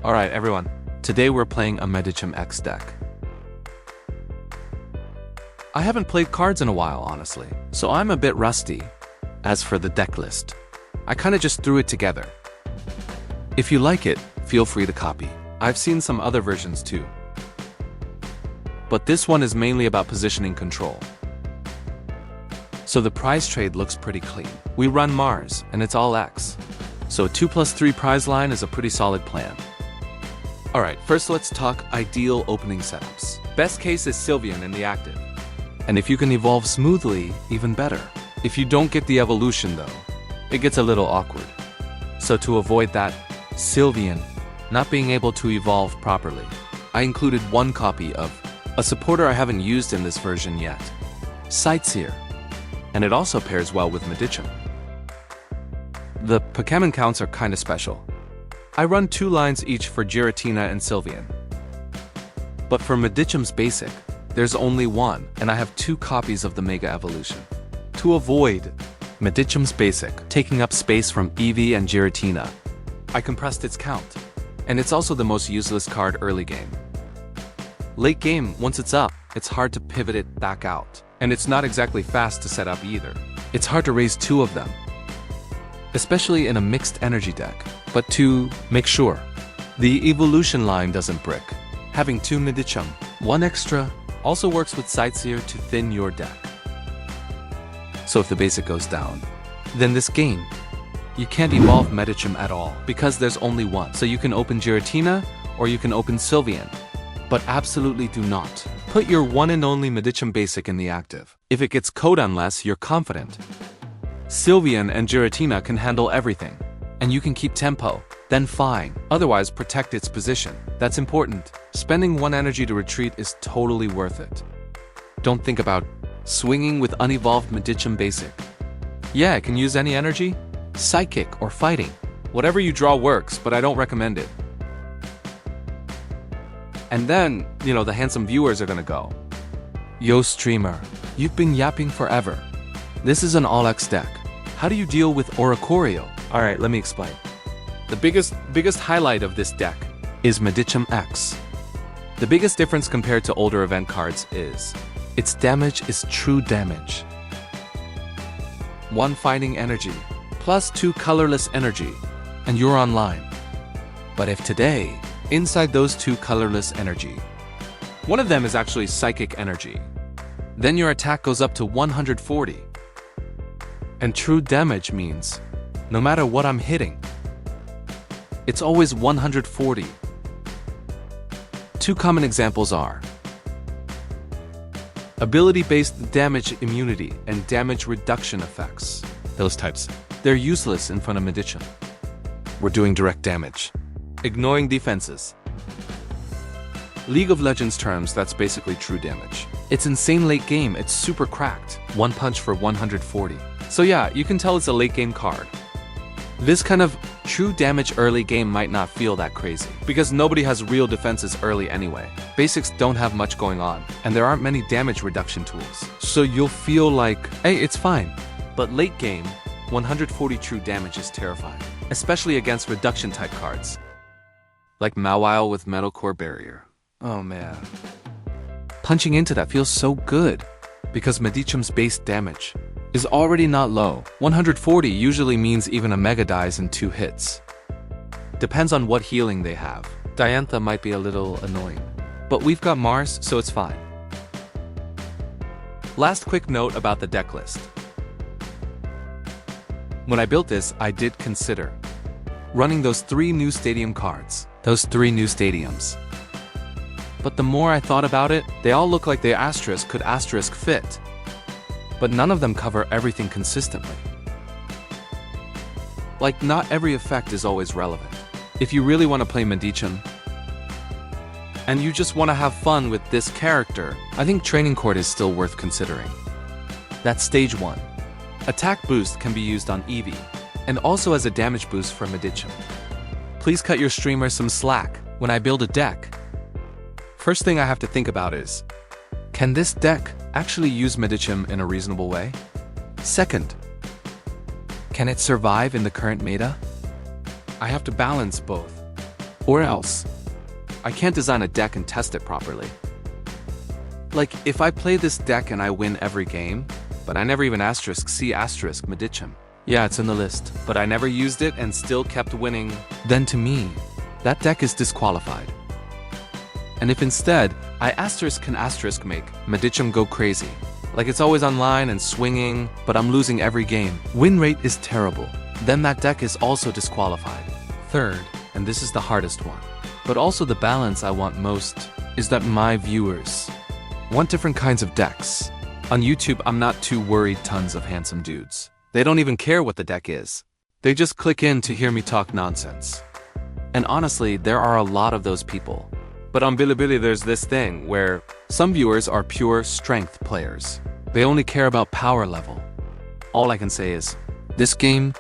Alright everyone, today we're playing a Medicham X deck. I haven't played cards in a while, honestly, so I'm a bit rusty. As for the deck list, I kinda just threw it together. If you like it, feel free to copy. I've seen some other versions too. But this one is mainly about positioning control. So the prize trade looks pretty clean. We run Mars, and it's all X. So a 2+3 prize line is a pretty solid plan. Alright, first let's talk ideal opening setups. Best case is Sylveon in the active. And if you can evolve smoothly, even better. If you don't get the evolution though, it gets a little awkward. So to avoid that, Sylveon not being able to evolve properly, I included one copy of a supporter I haven't used in this version yet, Sightseer. And it also pairs well with Medicham. The Pokémon counts are kinda special. I run 2 lines each for Giratina and Sylveon. But for Medicham's basic, there's only one, and I have 2 copies of the Mega Evolution. To avoid Medicham's basic taking up space from Eevee and Giratina, I compressed its count, and it's also the most useless card early game. Late game, once it's up, it's hard to pivot it back out, and it's not exactly fast to set up either. It's hard to raise 2 of them, especially in a mixed energy deck. But to make sure the evolution line doesn't brick, having 2 Medicham, 1 extra, also works with Sightseer to thin your deck. So if the basic goes down, then this game, you can't evolve Medicham at all, because there's only one. So you can open Giratina, or you can open Sylveon. But absolutely do not put your one and only Medicham basic in the active. If it gets code unless you're confident Sylveon and Giratina can handle everything, and you can keep tempo, then fine. Otherwise, protect its position. That's important. Spending 1 energy to retreat is totally worth it. Don't think about swinging with unevolved Medicham basic. Yeah, it can use any energy, psychic or fighting. Whatever you draw works, but I don't recommend it. And then, the handsome viewers are gonna go, "Yo streamer, you've been yapping forever. This is an all-X deck. How do you deal with Oricorio?" Alright, let me explain. The biggest highlight of this deck is Medicham X. The biggest difference compared to older event cards is its damage is true damage. 1 fighting energy, plus 2 colorless energy, and you're online. But if today, inside those 2 colorless energy, one of them is actually psychic energy, then your attack goes up to 140. And true damage means, no matter what I'm hitting, it's always 140. 2 common examples are ability-based damage immunity and damage reduction effects. Those types, they're useless in front of Medicham. We're doing direct damage, ignoring defenses. League of Legends terms, that's basically true damage. It's insane late game, it's super cracked. 1 punch for 140. So yeah, you can tell it's a late game card. This kind of true damage early game might not feel that crazy, because nobody has real defenses early anyway. Basics don't have much going on, and there aren't many damage reduction tools. So you'll feel like, hey, it's fine. But late game, 140 true damage is terrifying, especially against reduction type cards, like Mawile with Metal Core Barrier. Oh man. Punching into that feels so good, because Medicham's base damage is already not low. 140 usually means even a Mega dies in 2 hits. Depends on what healing they have. Diantha might be a little annoying, but we've got Mars, so it's fine. Last quick note about the deck list. When I built this, I did consider running those 3 new stadium cards, those 3 new stadiums. But the more I thought about it, they all look like they asterisk could asterisk fit. But none of them cover everything consistently. Like, not every effect is always relevant. If you really want to play Medicham, and you just want to have fun with this character, I think Training Court is still worth considering. That's stage 1. Attack boost can be used on Eevee, and also as a damage boost for Medicham. Please cut your streamer some slack. When I build a deck, first thing I have to think about is, can this deck actually use Medicham in a reasonable way? Second, can it survive in the current meta? I have to balance both. Or else, I can't design a deck and test it properly. Like, if I play this deck and I win every game, but I never even see Medicham. Yeah, it's in the list, but I never used it and still kept winning, then to me, that deck is disqualified. And if instead, I can make Medicham go crazy, like it's always online and swinging, but I'm losing every game, win rate is terrible, then that deck is also disqualified. Third, and this is the hardest one, but also the balance I want most, is that my viewers want different kinds of decks. On YouTube, I'm not too worried tons of handsome dudes. They don't even care what the deck is. They just click in to hear me talk nonsense. And honestly, there are a lot of those people. But on Bilibili, there's this thing where some viewers are pure strength players. They only care about power level. All I can say is, this game,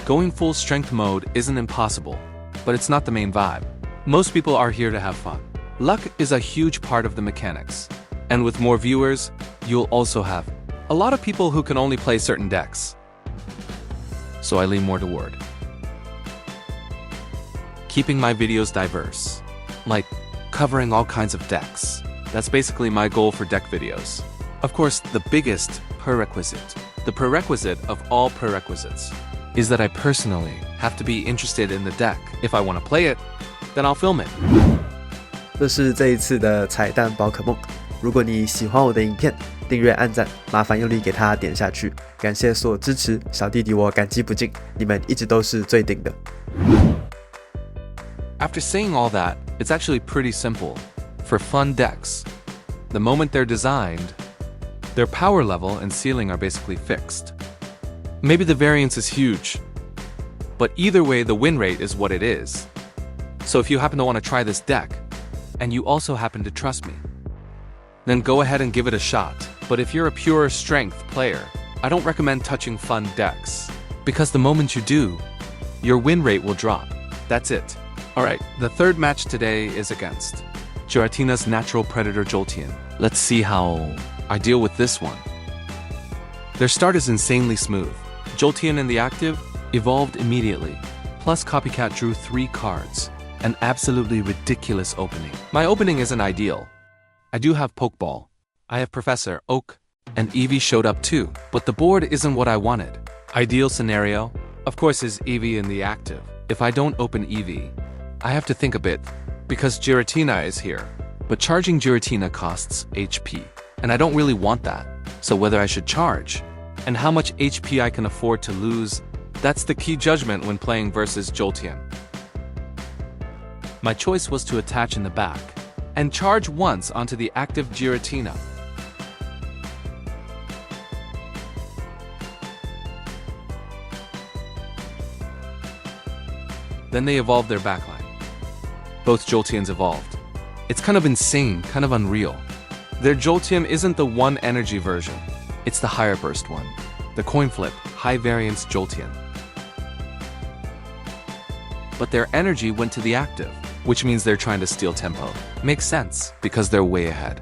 going full strength mode isn't impossible, but it's not the main vibe. Most people are here to have fun. Luck is a huge part of the mechanics. And with more viewers, you'll also have a lot of people who can only play certain decks. So I lean more toward keeping my videos diverse, like covering all kinds of decks. That's basically my goal for deck videos. Of course, the biggest prerequisite, the prerequisite of all prerequisites, is that I personally have to be interested in the deck. If I want to play it, then I'll film it. 这是这一次的彩蛋宝可梦。如果你喜欢我的影片，订阅按赞，麻烦用力给它点下去。感谢所有支持，小弟弟我感激不尽，你们一直都是最顶的。After saying all that, it's actually pretty simple. For fun decks, the moment they're designed, their power level and ceiling are basically fixed. Maybe the variance is huge, but either way the win rate is what it is. So if you happen to want to try this deck, and you also happen to trust me, then go ahead and give it a shot. But if you're a pure strength player, I don't recommend touching fun decks, because the moment you do, your win rate will drop. That's it. Alright, the third match today is against Giratina's Natural Predator Jolteon. Let's see how I deal with this one. Their start is insanely smooth. Jolteon in the active evolved immediately, plus Copycat drew 3 cards. An absolutely ridiculous opening. My opening isn't ideal. I do have Pokeball. I have Professor Oak, and Eevee showed up too, but the board isn't what I wanted. Ideal scenario, of course, is Eevee in the active. If I don't open Eevee, I have to think a bit, because Giratina is here. But charging Giratina costs HP, and I don't really want that. So whether I should charge, and how much HP I can afford to lose, that's the key judgment when playing versus Jolteon. My choice was to attach in the back, and charge once onto the active Giratina. Then they evolved their backline. Both Jolteons evolved. It's kind of insane, kind of unreal. Their Jolteon isn't the 1 energy version, it's the higher burst one. The coin flip, high variance Jolteon. But their energy went to the active, which means they're trying to steal tempo. Makes sense, because they're way ahead.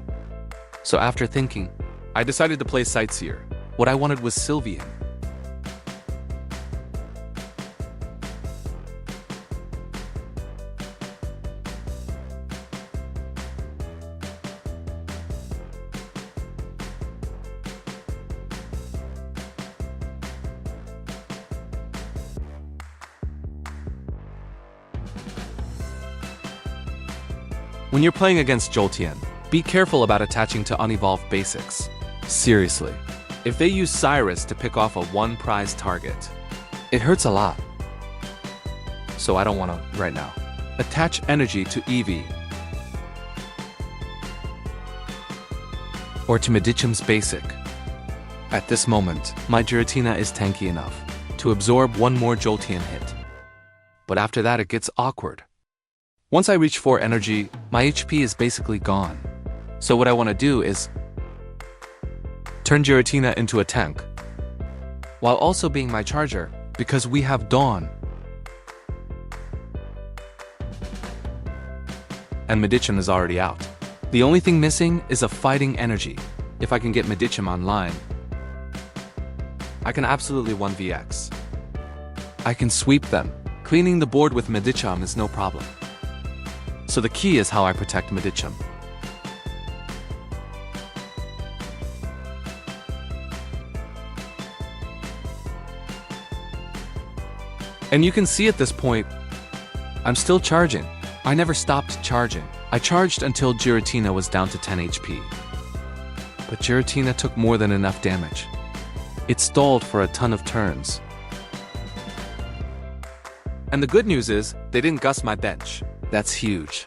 So after thinking, I decided to play Sightseer. What I wanted was Sylveon. When you're playing against Jolteon, be careful about attaching to unevolved basics. Seriously, if they use Cyrus to pick off a 1 prize target, it hurts a lot. So I don't want to right now. Attach energy to Eevee, or to Medicham's basic. At this moment, my Giratina is tanky enough to absorb 1 more Jolteon hit. But after that it gets awkward. Once I reach 4 energy, my HP is basically gone. So what I want to do is turn Giratina into a tank, while also being my charger, because we have Dawn. And Medicham is already out. The only thing missing is a fighting energy. If I can get Medicham online, I can absolutely 1vx. I can sweep them. Cleaning the board with Medicham is no problem. So the key is how I protect Medicham. And you can see at this point, I'm still charging. I never stopped charging. I charged until Giratina was down to 10 HP. But Giratina took more than enough damage. It stalled for a ton of turns. And the good news is, they didn't gust my bench. That's huge.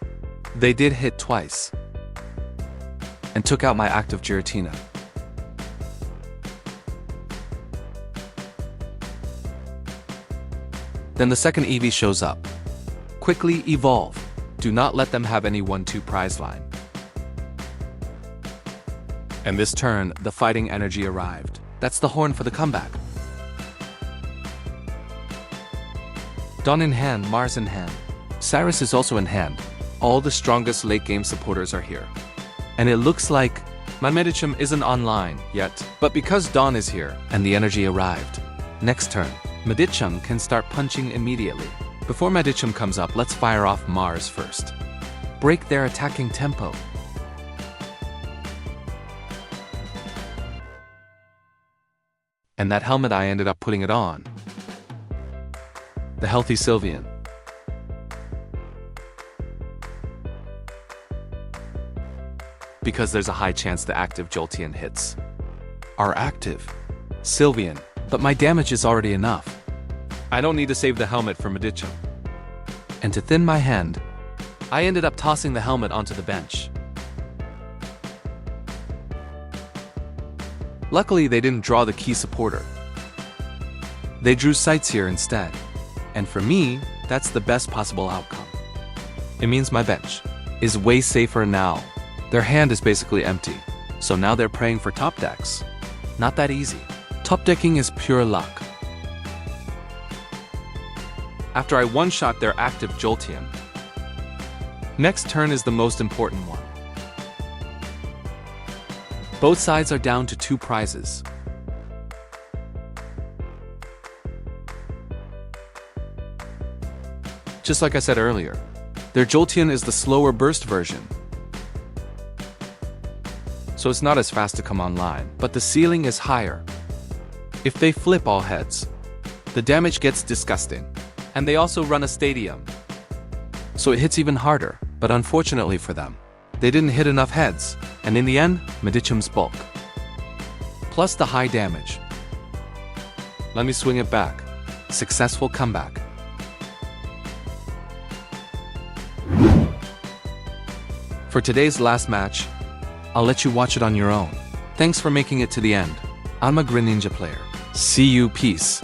They did hit twice. And took out my active Giratina. Then the second Eevee shows up. Quickly evolve. Do not let them have any 1-2 prize line. And this turn, the fighting energy arrived. That's the horn for the comeback. Dawn in hand, Mars in hand. Cyrus is also in hand. All the strongest late game supporters are here. And it looks like my Medicham isn't online yet, but because Dawn is here and the energy arrived, next turn, Medicham can start punching immediately. Before Medicham comes up, let's fire off Mars first. Break their attacking tempo. And that helmet, I ended up putting it on. The healthy Sylveon. Because there's a high chance the active Jolteon hits. Are active. Sylveon. But my damage is already enough. I don't need to save the helmet for Medicham. And to thin my hand, I ended up tossing the helmet onto the bench. Luckily, they didn't draw the key supporter. They drew Sights here instead. And for me, that's the best possible outcome. It means my bench is way safer now. Their hand is basically empty. So now they're praying for top decks. Not that easy. Top decking is pure luck. After I one-shot their active Jolteon. Next turn is the most important one. Both sides are down to 2 prizes. Just like I said earlier, their Jolteon is the slower burst version. So it's not as fast to come online, but the ceiling is higher. If they flip all heads, the damage gets disgusting. And they also run a stadium. So it hits even harder, but unfortunately for them, they didn't hit enough heads, and in the end, Medicham's bulk. Plus the high damage. Let me swing it back. Successful comeback. For today's last match, I'll let you watch it on your own. Thanks for making it to the end. I'm a Greninja player. See you, peace.